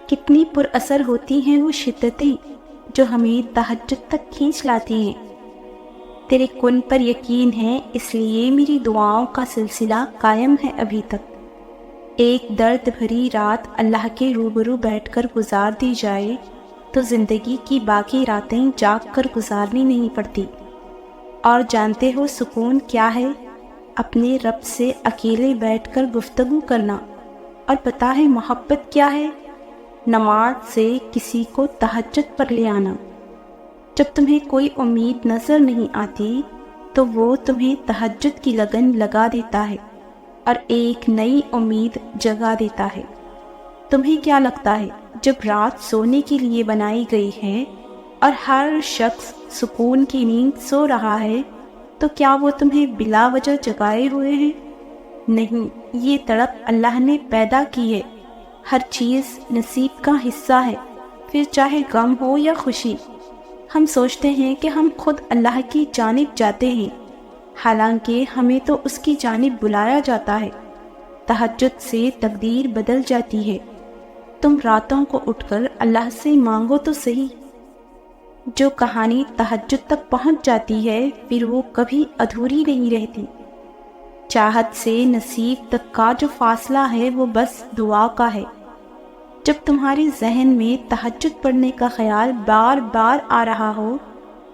کتنی پر اثر ہوتی ہیں وہ شدتیں جو ہمیں تہجد تک کھینچ لاتی ہیں۔ تیرے کن پر یقین ہے، اس لیے میری دعاؤں کا سلسلہ قائم ہے ابھی تک۔ ایک درد بھری رات اللہ کے روبرو بیٹھ کر گزار دی جائے تو زندگی کی باقی راتیں جاگ کر گزارنی نہیں پڑتی۔ اور جانتے ہو سکون کیا ہے؟ اپنے رب سے اکیلے بیٹھ کر گفتگو کرنا۔ اور پتہ ہے محبت کیا ہے؟ نماز سے کسی کو تہجد پر لے آنا۔ جب تمہیں کوئی امید نظر نہیں آتی تو وہ تمہیں تہجد کی لگن لگا دیتا ہے اور ایک نئی امید جگا دیتا ہے۔ تمہیں کیا لگتا ہے جب رات سونے کے لیے بنائی گئی ہے اور ہر شخص سکون کی نیند سو رہا ہے تو کیا وہ تمہیں بلا وجہ جگائے ہوئے ہیں؟ نہیں، یہ تڑپ اللہ نے پیدا کی ہے۔ ہر چیز نصیب کا حصہ ہے، پھر چاہے غم ہو یا خوشی۔ ہم سوچتے ہیں کہ ہم خود اللہ کی جانب جاتے ہیں، حالانکہ ہمیں تو اس کی جانب بلایا جاتا ہے۔ تہجد سے تقدیر بدل جاتی ہے۔ تم راتوں کو اٹھ کر اللہ سے مانگو تو صحیح۔ جو کہانی تہجد تک پہنچ جاتی ہے پھر وہ کبھی ادھوری نہیں رہتی۔ چاہت سے نصیب تک کا جو فاصلہ ہے وہ بس دعا کا ہے۔ جب تمہارے ذہن میں تہجد پڑھنے کا خیال بار بار آ رہا ہو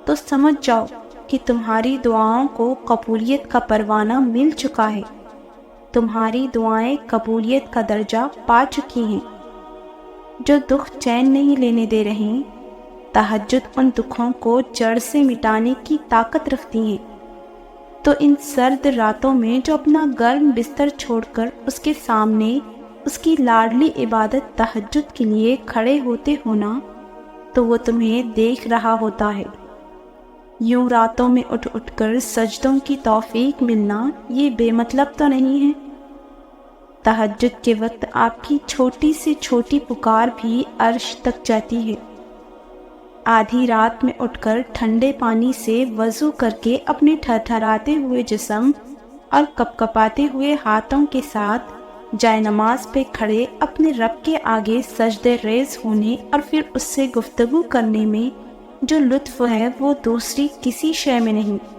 تو سمجھ جاؤ کہ تمہاری دعاؤں کو قبولیت کا پروانہ مل چکا ہے۔ تمہاری دعائیں قبولیت کا درجہ پا چکی ہیں۔ جو دکھ چین نہیں لینے دے رہے، تہجد ان دکھوں کو جڑ سے مٹانے کی طاقت رکھتی ہیں۔ تو ان سرد راتوں میں جو اپنا گرم بستر چھوڑ کر اس کے سامنے اس کی لاڈلی عبادت تہجد کے لیے کھڑے ہوتے ہونا، تو وہ تمہیں دیکھ رہا ہوتا ہے۔ یوں راتوں میں اٹھ اٹھ کر سجدوں کی توفیق ملنا یہ بے مطلب تو نہیں ہے۔ تہجد کے وقت آپ کی چھوٹی سے چھوٹی پکار بھی عرش تک جاتی ہے۔ آدھی رات میں اٹھ کر ٹھنڈے پانی سے وضو کر کے اپنے تھرتھراتے ہوئے جسم اور کپکپاتے ہوئے ہاتھوں کے ساتھ جائے نماز پہ کھڑے اپنے رب کے آگے سجدے ریز ہونے اور پھر اس سے گفتگو کرنے میں جو لطف ہے وہ دوسری کسی شے میں نہیں۔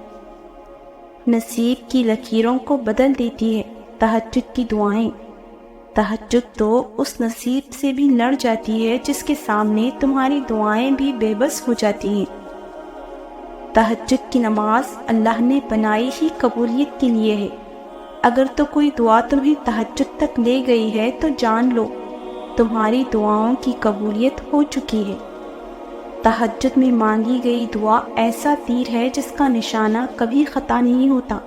نصیب کی لکیروں کو بدل دیتی ہے تہجد کی دعائیں۔ تہجد تو اس نصیب سے بھی لڑ جاتی ہے جس کے سامنے تمہاری دعائیں بھی بے بس ہو جاتی ہیں۔ تہجد کی نماز اللہ نے بنائی ہی قبولیت کے لیے ہے۔ اگر تو کوئی دعا تمہیں تہجد تک لے گئی ہے تو جان لو تمہاری دعاؤں کی قبولیت ہو چکی ہے۔ تہجد میں مانگی گئی دعا ایسا تیر ہے جس کا نشانہ کبھی خطا نہیں ہوتا۔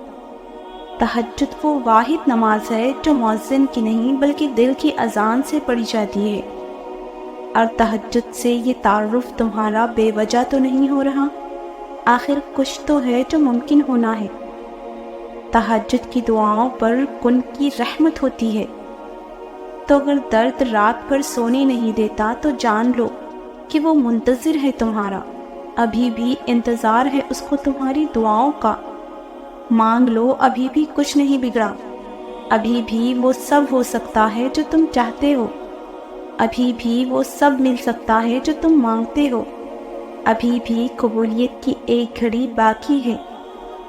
تہجد وہ واحد نماز ہے جو مؤذن کی نہیں بلکہ دل کی اذان سے پڑھی جاتی ہے۔ اور تہجد سے یہ تعارف تمہارا بے وجہ تو نہیں ہو رہا، آخر کچھ تو ہے جو ممکن ہونا ہے۔ تہجد کی دعاؤں پر کن کی رحمت ہوتی ہے۔ تو اگر درد رات پر سونے نہیں دیتا تو جان لو کہ وہ منتظر ہے تمہارا، ابھی بھی انتظار ہے اس کو تمہاری دعاؤں کا۔ مانگ لو، ابھی بھی کچھ نہیں بگڑا، ابھی بھی وہ سب ہو سکتا ہے جو تم چاہتے ہو، ابھی بھی وہ سب مل سکتا ہے جو تم مانگتے ہو، ابھی بھی قبولیت کی ایک گھڑی باقی ہے،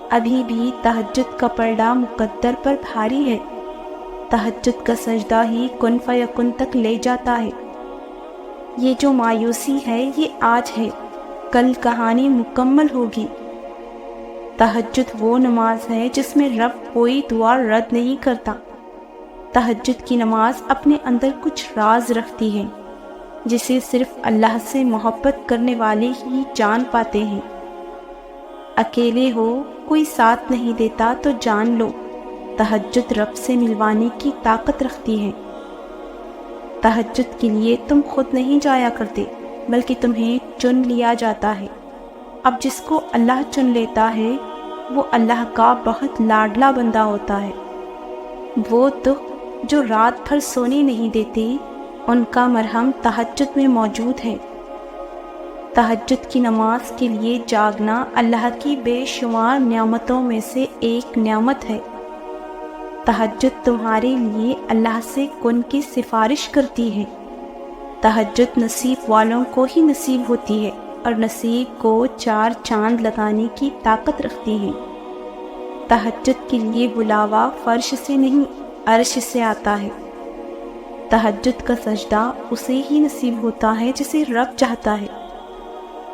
ابھی بھی تہجد کا پردہ مقدر پر بھاری ہے۔ تہجد کا سجدہ ہی کن فیکن تک لے جاتا ہے۔ یہ جو مایوسی ہے یہ آج ہے، کل کہانی مکمل ہوگی۔ تہجد وہ نماز ہے جس میں رب کوئی دعا رد نہیں کرتا۔ تہجد کی نماز اپنے اندر کچھ راز رکھتی ہے جسے صرف اللہ سے محبت کرنے والے ہی جان پاتے ہیں۔ اکیلے ہو، کوئی ساتھ نہیں دیتا تو جان لو تہجد رب سے ملوانے کی طاقت رکھتی ہے۔ تہجد کے لیے تم خود نہیں جایا کرتے بلکہ تمہیں چن لیا جاتا ہے۔ اب جس کو اللہ چن لیتا ہے وہ اللہ کا بہت لاڈلا بندہ ہوتا ہے۔ وہ دکھ جو رات بھر سونے نہیں دیتے ان کا مرہم تہجد میں موجود ہے۔ تہجد کی نماز کے لیے جاگنا اللہ کی بے شمار نعمتوں میں سے ایک نعمت ہے۔ تہجد تمہارے لیے اللہ سے کن کی سفارش کرتی ہے۔ تہجد نصیب والوں کو ہی نصیب ہوتی ہے اور نصیب کو 4 چاند لگانے کی طاقت رکھتی ہے۔ تہجد کے لیے بلاوا فرش سے نہیں عرش سے آتا ہے۔ تہجد کا سجدہ اسے ہی نصیب ہوتا ہے جسے رب چاہتا ہے۔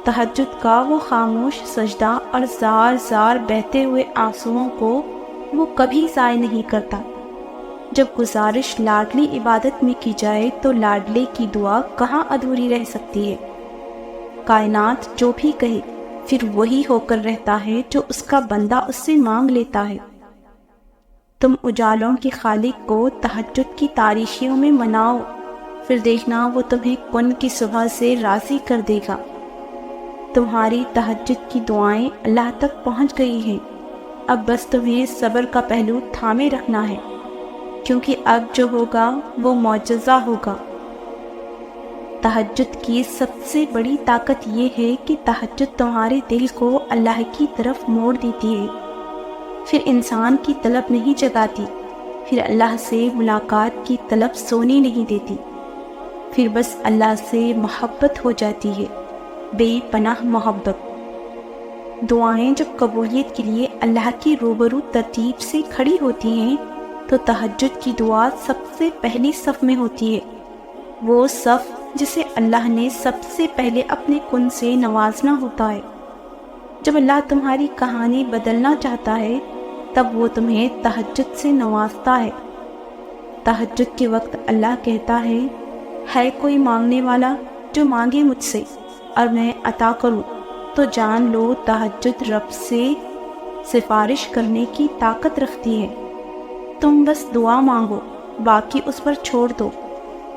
تہجد کا وہ خاموش سجدہ اور زار زار بہتے ہوئے آنسوؤں کو وہ کبھی ضائع نہیں کرتا۔ جب گزارش لاڈلی عبادت میں کی جائے تو لاڈلے کی دعا کہاں ادھوری رہ سکتی ہے؟ کائنات جو بھی کہے پھر وہی ہو کر رہتا ہے جو اس کا بندہ اس سے مانگ لیتا ہے۔ تم اجالوں کے خالق کو تہجد کی تاریخیوں میں مناؤ، پھر دیکھنا وہ تمہیں کن کی صبح سے راضی کر دے گا۔ تمہاری تہجد کی دعائیں اللہ تک پہنچ گئی ہیں، اب بس تمہیں صبر کا پہلو تھامے رکھنا ہے، کیونکہ اب جو ہوگا وہ معجزہ ہوگا۔ تہجد کی سب سے بڑی طاقت یہ ہے کہ تہجد تمہارے دل کو اللہ کی طرف موڑ دیتی ہے، پھر انسان کی طلب نہیں جگاتی، پھر اللہ سے ملاقات کی طلب سونے نہیں دیتی، پھر بس اللہ سے محبت ہو جاتی ہے، بے پناہ محبت۔ دعائیں جب قبولیت کے لیے اللہ کی روبرو ترتیب سے کھڑی ہوتی ہیں تو تہجد کی دعا سب سے پہلی صف میں ہوتی ہے، وہ صف جسے اللہ نے سب سے پہلے اپنے کن سے نوازنا ہوتا ہے۔ جب اللہ تمہاری کہانی بدلنا چاہتا ہے تب وہ تمہیں تہجد سے نوازتا ہے۔ تہجد کے وقت اللہ کہتا ہے کوئی مانگنے والا جو مانگے مجھ سے اور میں عطا کروں، تو جان لو تہجد رب سے سفارش کرنے کی طاقت رکھتی ہے۔ تم بس دعا مانگو، باقی اس پر چھوڑ دو،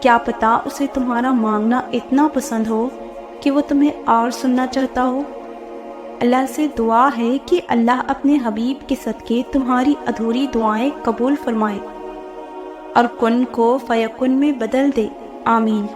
کیا پتا اسے تمہارا مانگنا اتنا پسند ہو کہ وہ تمہیں اور سننا چاہتا ہو۔ اللہ سے دعا ہے کہ اللہ اپنے حبیب کے صدقے تمہاری ادھوری دعائیں قبول فرمائے اور کن کو فیکن میں بدل دے، آمین۔